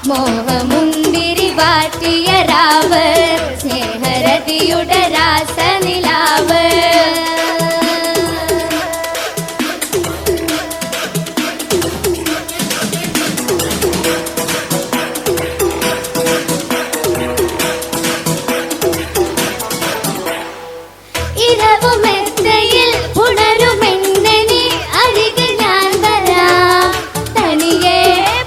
മോഹമുന്തിരി വാറ്റിയ രാവ് സ്നേഹരതിയുടെ രാസനിലാവ് ഇരവുമെത്തയിൽ പുണരുമെന്നനി അരികിൽ ഞാൻ വരാം തനിയെ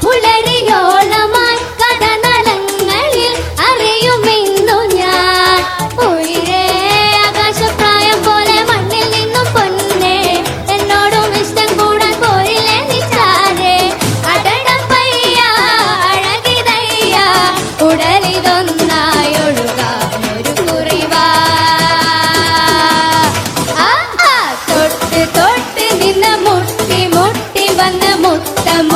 പുലരിയോളമായി കടനലങ്ങളിൽ അറിയുമെന്നു ഞാൻ ഉയരെ ആകാശപ്രായം പോലെ മണ്ണിൽ നിന്നും പൊന്നെ എന്നോടും ഇഷ്ടം കൂടാൻ പോരില്ലേ നിച്ചാരെ അടടം പയ്യ അഴകിതയ്യ ഉടലിതൊന്നായി ഒഴുകാനൊരു കുറിവാ തൊട്ട് തൊട്ട് നിന്ന് മുട്ടി മുട്ടി വന്ന് മുത്തം